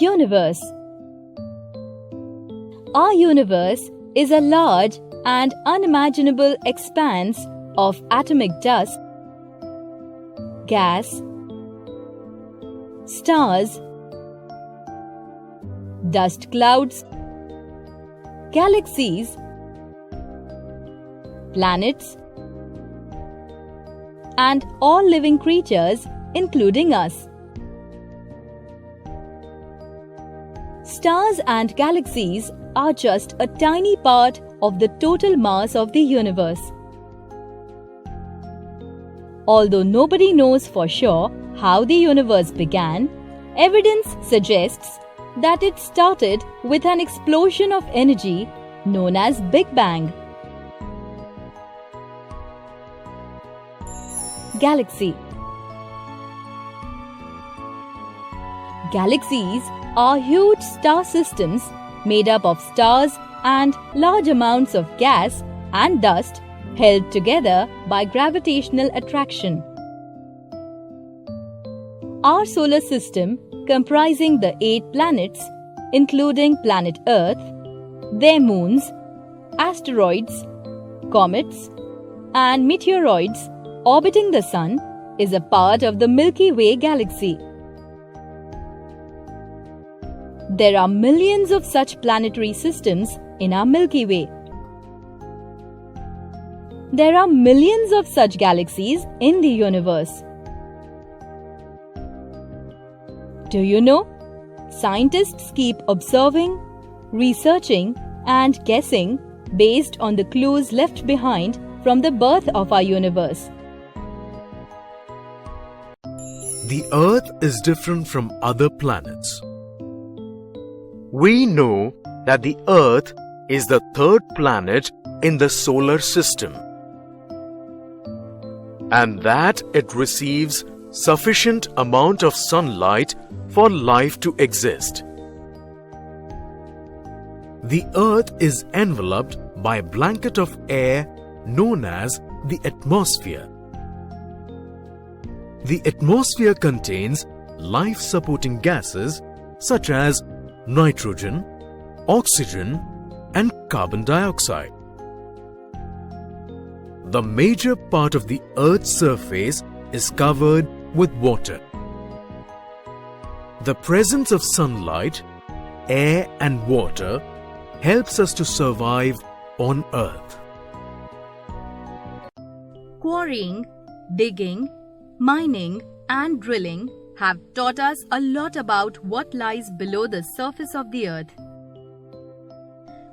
Universe. Our universe is a large and unimaginable expanse of atomic dust, gas, stars, dust clouds, galaxies, planets, and all living creatures, including us. Stars and galaxies are just a tiny part of the total mass of the universe. Although nobody knows for sure how the universe began, evidence suggests that it started with an explosion of energy known as Big Bang. Galaxy. Galaxies are huge star systems made up of stars and large amounts of gas and dust held together by gravitational attraction. Our solar system, comprising the 8 planets, including planet Earth, their moons, asteroids, comets, and meteoroids orbiting the Sun, is a part of the Milky Way galaxy. There are millions of such planetary systems in our Milky Way. There are millions of such galaxies in the universe. Do you know? Scientists keep observing, researching, and guessing based on the clues left behind from the birth of our universe. The Earth is different from other planets. We know that the Earth is the 3rd planet in the solar system, and that it receives sufficient amount of sunlight for life to exist. The Earth is enveloped by a blanket of air known as the atmosphere. The atmosphere contains life-supporting gases such as nitrogen, oxygen, and carbon dioxide. The major part of the Earth's surface is covered with water. The presence of sunlight, air, and water helps us to survive on Earth. Quarrying, digging, mining, and drilling have taught us a lot about what lies below the surface of the Earth.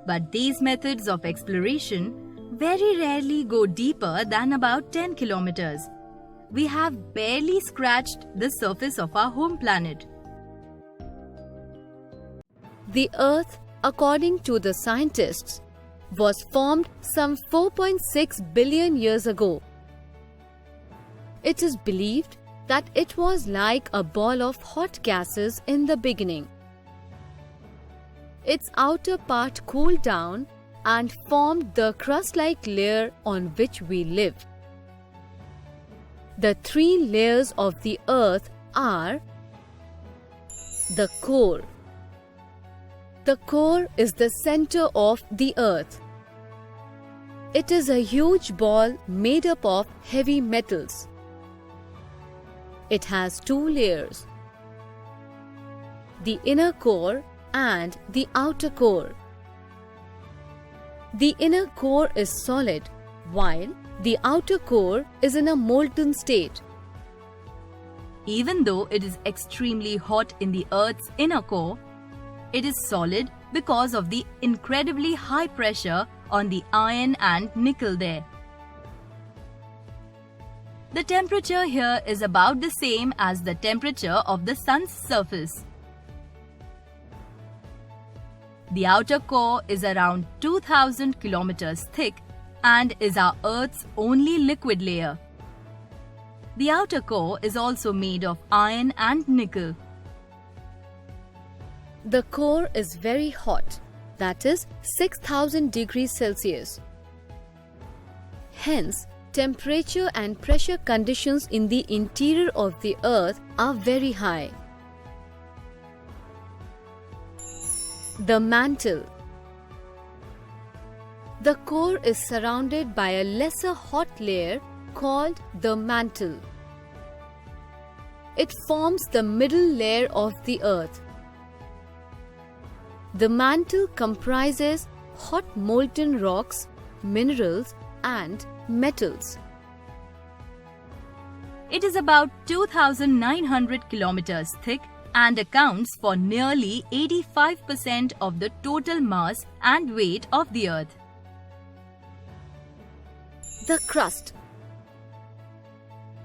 But these methods of exploration very rarely go deeper than about 10 kilometers. We have barely scratched the surface of our home planet. The Earth, according to the scientists, was formed some 4.6 billion years ago. It is believed that it was like a ball of hot gases in the beginning. Its outer part cooled down and formed the crust-like layer on which we live. The 3 layers of the Earth are the core. The core is the center of the Earth. It is a huge ball made up of heavy metals. It has 2 layers, the inner core and the outer core. The inner core is solid, while the outer core is in a molten state. Even though it is extremely hot in the Earth's inner core, it is solid because of the incredibly high pressure on the iron and nickel there. The temperature here is about the same as the temperature of the Sun's surface. The outer core is around 2000 kilometers thick and is our Earth's only liquid layer. The outer core is also made of iron and nickel. The core is very hot, that is 6000 degrees Celsius. Hence, temperature and pressure conditions in the interior of the Earth are very high. The mantle. The core is surrounded by a lesser hot layer called the mantle. It forms the middle layer of the Earth. The mantle comprises hot molten rocks, minerals, and metals. It is about 2,900 kilometers thick and accounts for nearly 85% of the total mass and weight of the Earth. The crust.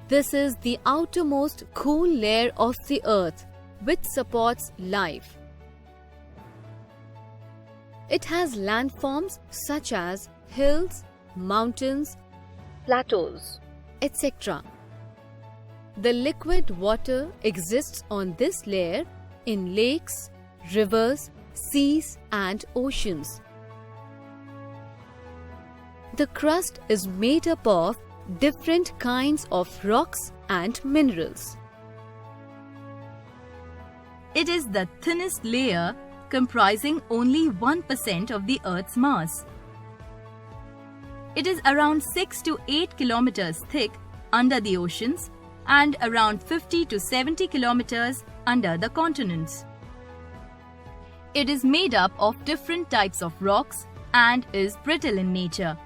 This is the outermost cool layer of the Earth which supports life. It has landforms such as hills, mountains, plateaus, etc. The liquid water exists on this layer in lakes, rivers, seas, and oceans. The crust is made up of different kinds of rocks and minerals. It is the thinnest layer, comprising only 1% of the Earth's mass. It is around 6 to 8 kilometers thick under the oceans and around 50 to 70 kilometers under the continents. It is made up of different types of rocks and is brittle in nature.